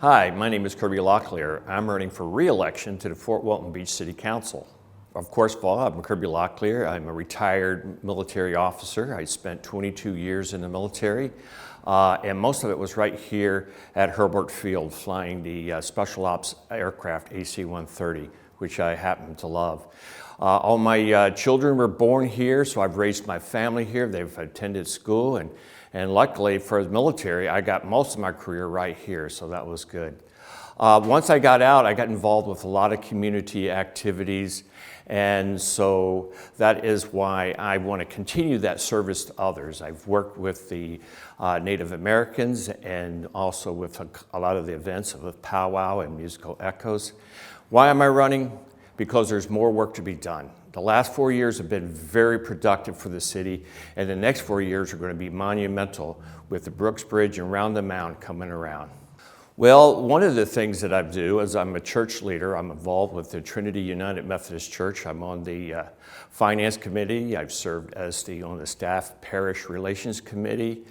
Hi, my name is Kirby Locklear. I'm running for re-election to the Fort Walton Beach City Council. Of course, I'm Kirby Locklear. I'm a retired military officer. I spent 22 years in the military, and most of it was right here at Herbert Field, flying the Special Ops aircraft AC-130, which I happen to love. All my children were born here, so I've raised my family here. They've attended school, and luckily for the military, I got most of my career right here, so that was good. Once I got out, I got involved with a lot of community activities, and so that is why I want to continue that service to others. I've worked with the Native Americans and also with a lot of the events with powwow and musical echoes. Why am I running? Because there's more work to be done. The last 4 years have been very productive for the city, and the next 4 years are going to be monumental with the Brooks Bridge and Round the Mound coming around. Well, one of the things that I do is I'm a church leader. I'm involved with the Trinity United Methodist Church. I'm on the Finance Committee. I've served as on the Staff Parish Relations Committee.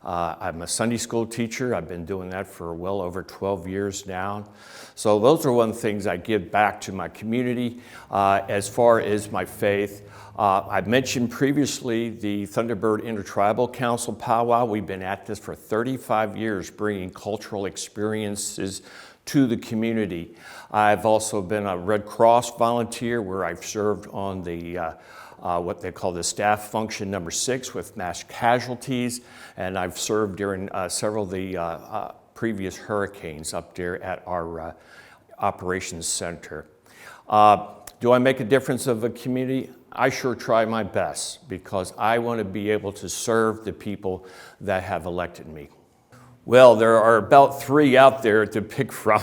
I'm a Sunday school teacher. I've been doing that for well over 12 years now. So those are one of the things I give back to my community. As far as my faith, I've mentioned previously the Thunderbird Intertribal Council powwow. We've been at this for 35 years, bringing cultural experiences to the community. I've also been a Red Cross volunteer where I've served on the what they call the staff function number 6 with mass casualties, and I've served during several of the previous hurricanes up there at our operations center. Do I make a difference of a community? I sure try my best because I want to be able to serve the people that have elected me. Well, there are about 3 out there to pick from.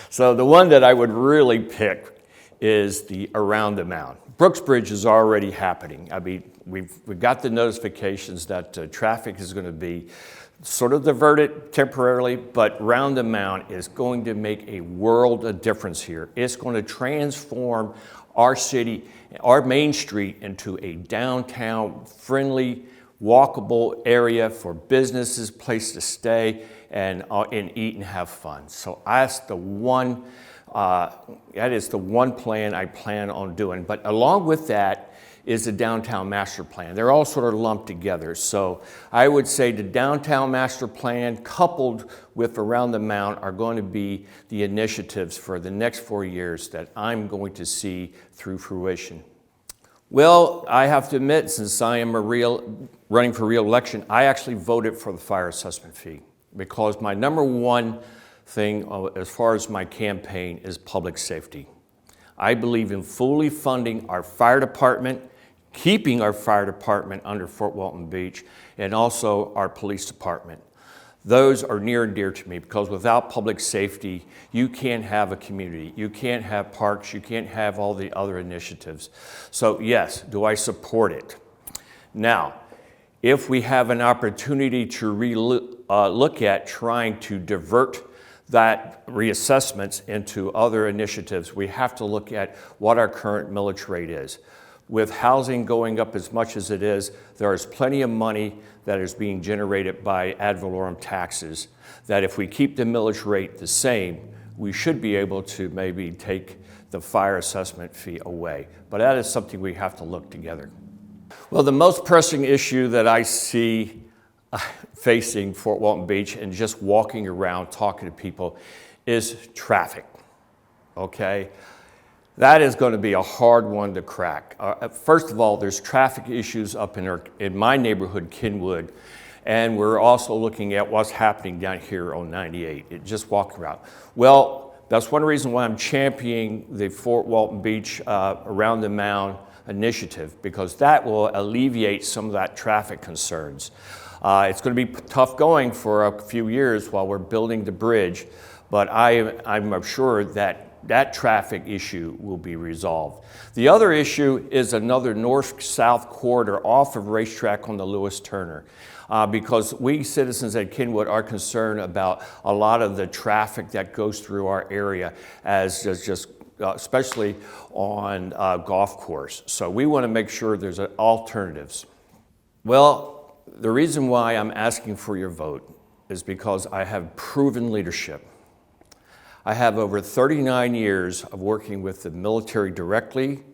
So the one that I would really pick is the Around the Mound. Brooks Bridge is already happening. I mean, we've got the notifications that traffic is going to be sort of diverted temporarily, but Round the Mound is going to make a world of difference here. It's going to transform our city, our Main Street, into a downtown friendly, walkable area for businesses, place to stay and eat and have fun. So that's the one. That is the one plan I plan on doing. But along with that is the downtown master plan. They're all sort of lumped together. So I would say the downtown master plan coupled with Around the Mound are going to be the initiatives for the next 4 years that I'm going to see through fruition. Well, I have to admit, since I am running for re-election, I actually voted for the fire assessment fee because my number one thing as far as my campaign is public safety. I believe in fully funding our fire department, keeping our fire department under Fort Walton Beach, and also our police department. Those are near and dear to me because without public safety, you can't have a community. You can't have parks. You can't have all the other initiatives. So yes, do I support it? Now, if we have an opportunity to look at trying to divert that reassessments into other initiatives, we have to look at what our current millage rate is. With housing going up as much as it is, there is plenty of money that is being generated by ad valorem taxes that if we keep the millage rate the same, we should be able to maybe take the fire assessment fee away. But that is something we have to look together. Well, the most pressing issue that I see facing Fort Walton Beach and just walking around talking to people is traffic, okay? That is going to be a hard one to crack. First of all, there's traffic issues up in my neighborhood, Kenwood, and we're also looking at what's happening down here on 98, just walking around. Well, that's one reason why I'm championing the Fort Walton Beach Around the Mound initiative, because that will alleviate some of that traffic concerns. It's going to be tough going for a few years while we're building the bridge, but I'm sure that that traffic issue will be resolved. The other issue is another north-south corridor off of Racetrack on the Lewis Turner, because we citizens at Kenwood are concerned about a lot of the traffic that goes through our area as just especially on golf course. So we want to make sure there's alternatives. Well, the reason why I'm asking for your vote is because I have proven leadership. I have over 39 years of working with the military directly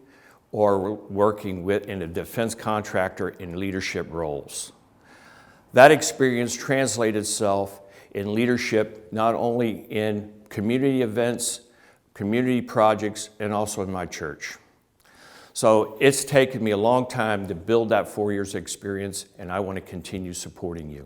or working in a defense contractor in leadership roles. That experience translated itself in leadership not only in community events, community projects, and also in my church. So it's taken me a long time to build that 4 years experience, and I want to continue supporting you.